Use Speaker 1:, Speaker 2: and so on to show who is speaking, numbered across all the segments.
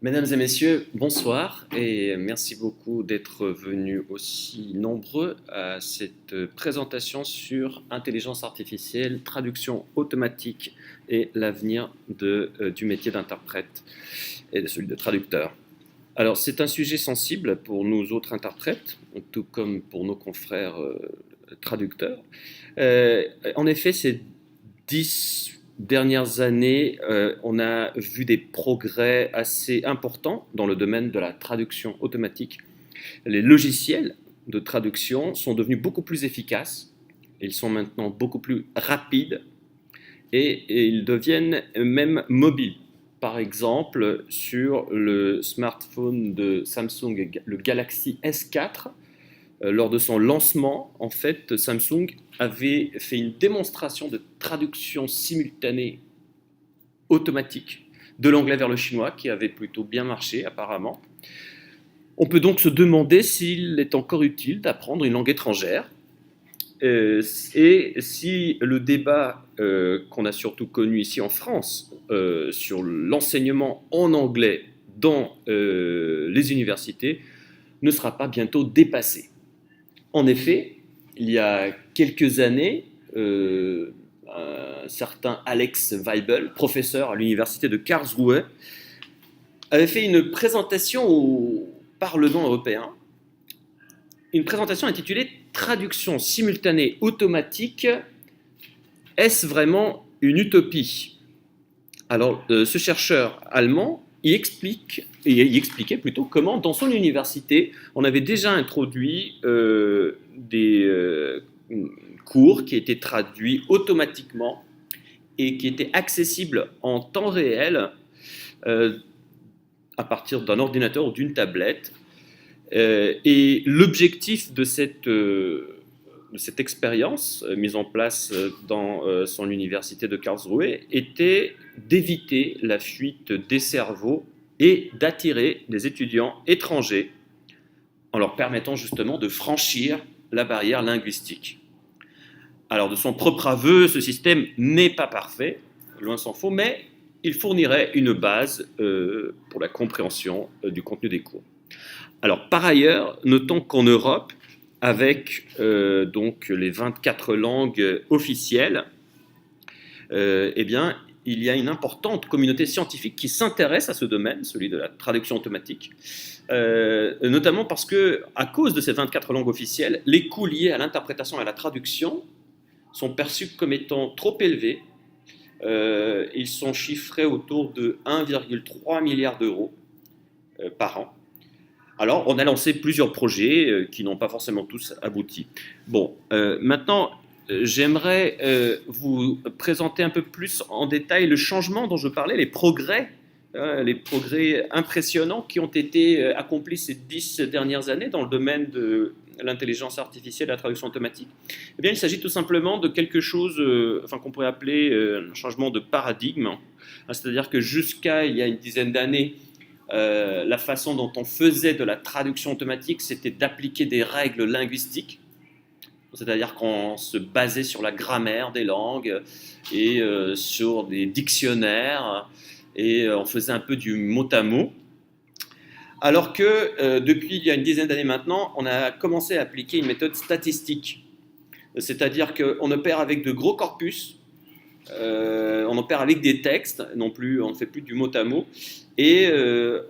Speaker 1: Mesdames et messieurs, bonsoir et merci beaucoup d'être venus aussi nombreux à cette présentation sur intelligence artificielle, traduction automatique et l'avenir du métier d'interprète et de celui de traducteur. Alors c'est un sujet sensible pour nous autres interprètes, tout comme pour nos confrères traducteurs. En effet, ces 10 dernières années, on a vu des progrès assez importants dans le domaine de la traduction automatique. Les logiciels de traduction sont devenus beaucoup plus efficaces, ils sont maintenant beaucoup plus rapides et ils deviennent même mobiles. Par exemple, sur le smartphone de Samsung, le Galaxy S4, lors de son lancement, en fait, Samsung avait fait une démonstration de traduction simultanée automatique de l'anglais vers le chinois qui avait plutôt bien marché apparemment. On peut donc se demander s'il est encore utile d'apprendre une langue étrangère et si le débat qu'on a surtout connu ici en France sur l'enseignement en anglais dans les universités ne sera pas bientôt dépassé. En effet, il y a quelques années, un certain Alex Weibel, professeur à l'université de Karlsruhe, avait fait une présentation au Parlement européen, une présentation intitulée Traduction simultanée automatique, est-ce vraiment une utopie? Alors, ce chercheur allemand il expliquait plutôt comment, dans son université, on avait déjà introduit des cours qui étaient traduits automatiquement et qui étaient accessibles en temps réel à partir d'un ordinateur ou d'une tablette. Et l'objectif de cette expérience mise en place dans son université de Karlsruhe était d'éviter la fuite des cerveaux et d'attirer des étudiants étrangers en leur permettant justement de franchir la barrière linguistique. Alors de son propre aveu, ce système n'est pas parfait, loin s'en faut, mais il fournirait une base pour la compréhension du contenu des cours. Alors par ailleurs, notons qu'en Europe, avec donc les 24 langues officielles, eh bien, il y a une importante communauté scientifique qui s'intéresse à ce domaine, celui de la traduction automatique, notamment parce que, à cause de ces 24 langues officielles, les coûts liés à l'interprétation et à la traduction sont perçus comme étant trop élevés. Ils sont chiffrés autour de 1,3 milliard d'euros par an. Alors, on a lancé plusieurs projets qui n'ont pas forcément tous abouti. Bon, maintenant, j'aimerais vous présenter un peu plus en détail le changement dont je parlais, les progrès impressionnants qui ont été accomplis ces 10 dernières années dans le domaine de l'intelligence artificielle et la traduction automatique. Eh bien, il s'agit tout simplement de quelque chose qu'on pourrait appeler un changement de paradigme. C'est-à-dire que jusqu'à il y a une dizaine d'années, la façon dont on faisait de la traduction automatique, c'était d'appliquer des règles linguistiques, c'est-à-dire qu'on se basait sur la grammaire des langues et sur des dictionnaires, et on faisait un peu du mot à mot. Alors que depuis il y a une dizaine d'années maintenant, on a commencé à appliquer une méthode statistique, c'est-à-dire qu'on opère avec de gros corpus, on opère avec des textes, on ne fait plus du mot à mot, et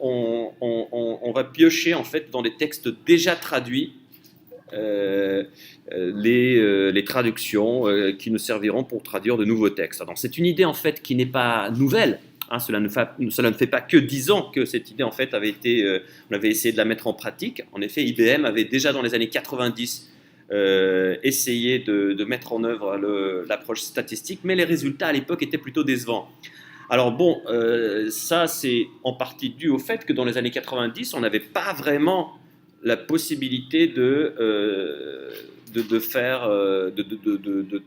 Speaker 1: on va piocher en fait dans les textes déjà traduits les traductions qui nous serviront pour traduire de nouveaux textes. Alors, c'est une idée en fait qui n'est pas nouvelle. Cela ne fait pas que 10 ans que cette idée en fait on avait essayé de la mettre en pratique. En effet, IBM avait déjà dans les années 90 essayé de mettre en œuvre l'approche statistique, mais les résultats à l'époque étaient plutôt décevants. Alors bon, ça c'est en partie dû au fait que dans les années 90, on n'avait pas vraiment la possibilité de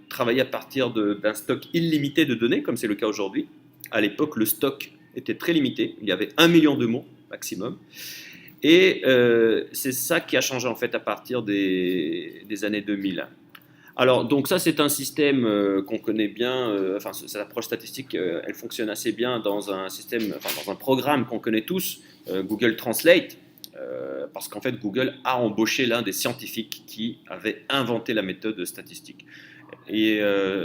Speaker 1: travailler à partir d'un stock illimité de données, comme c'est le cas aujourd'hui. À l'époque, le stock était très limité, il y avait 1 million de mots maximum. Et c'est ça qui a changé en fait à partir des années 2000. Alors, donc ça, c'est un système qu'on connaît bien. Enfin, cette approche statistique, elle fonctionne assez bien dans un système, enfin, dans un programme qu'on connaît tous, Google Translate, parce qu'en fait, Google a embauché l'un des scientifiques qui avait inventé la méthode statistique. Et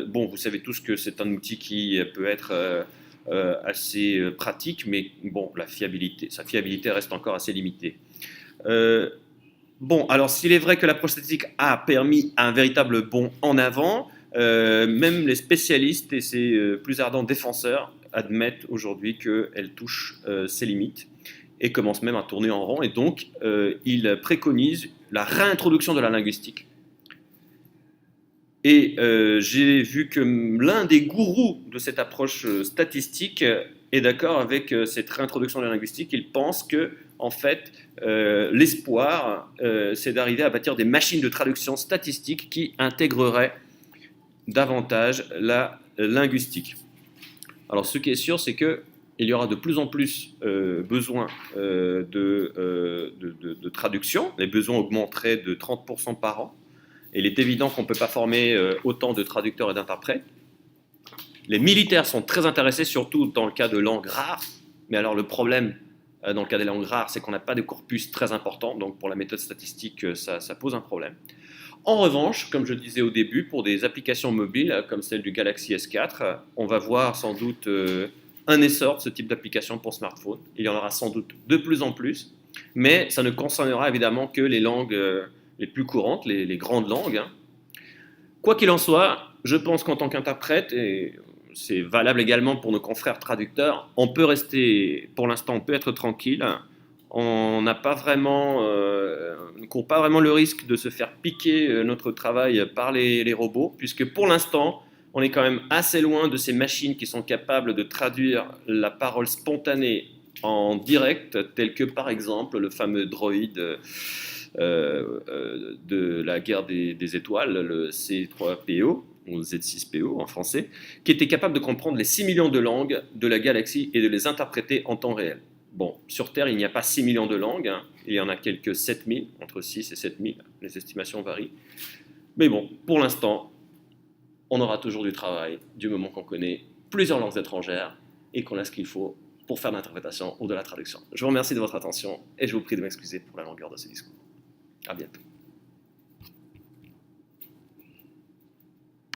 Speaker 1: bon, vous savez tous que c'est un outil qui peut être assez pratique, mais bon, sa fiabilité reste encore assez limitée. Euh, Bon, alors s'il est vrai que l'approche statistique a permis un véritable bond en avant, même les spécialistes et ses plus ardents défenseurs admettent aujourd'hui qu'elle touche ses limites et commence même à tourner en rond. Et donc, ils préconisent la réintroduction de la linguistique. Et j'ai vu que l'un des gourous de cette approche statistique est d'accord avec cette réintroduction de la linguistique. Il pense que, en fait, l'espoir, c'est d'arriver à bâtir des machines de traduction statistique qui intégreraient davantage la linguistique. Alors, ce qui est sûr, c'est qu'il y aura de plus en plus besoin de traduction. Les besoins augmenteraient de 30% par an. Et il est évident qu'on ne peut pas former autant de traducteurs et d'interprètes. Les militaires sont très intéressés, surtout dans le cas de langues rares. Mais alors le problème dans le cas des langues rares, c'est qu'on n'a pas de corpus très important. Donc pour la méthode statistique, ça pose un problème. En revanche, comme je disais au début, pour des applications mobiles comme celle du Galaxy S4, on va voir sans doute un essor de ce type d'application pour smartphone. Il y en aura sans doute de plus en plus. Mais ça ne concernera évidemment que les langues les plus courantes, les grandes langues. Hein. Quoi qu'il en soit, je pense qu'en tant qu'interprète, et c'est valable également pour nos confrères traducteurs, on peut rester, pour l'instant, on peut être tranquille. On n'a pas vraiment, ne court pas vraiment le risque de se faire piquer notre travail par les robots, puisque pour l'instant, on est quand même assez loin de ces machines qui sont capables de traduire la parole spontanée en direct, tel que par exemple le fameux droïde de la guerre des étoiles, le C3PO, ou Z6PO en français, qui était capable de comprendre les 6 millions de langues de la galaxie et de les interpréter en temps réel. Bon, sur Terre, il n'y a pas 6 millions de langues, hein, il y en a quelques 7000, entre 6 et 7000, les estimations varient. Mais bon, pour l'instant, on aura toujours du travail, du moment qu'on connaît plusieurs langues étrangères et qu'on a ce qu'il faut pour faire de l'interprétation ou de la traduction. Je vous remercie de votre attention et je vous prie de m'excuser pour la longueur de ce discours. À bientôt.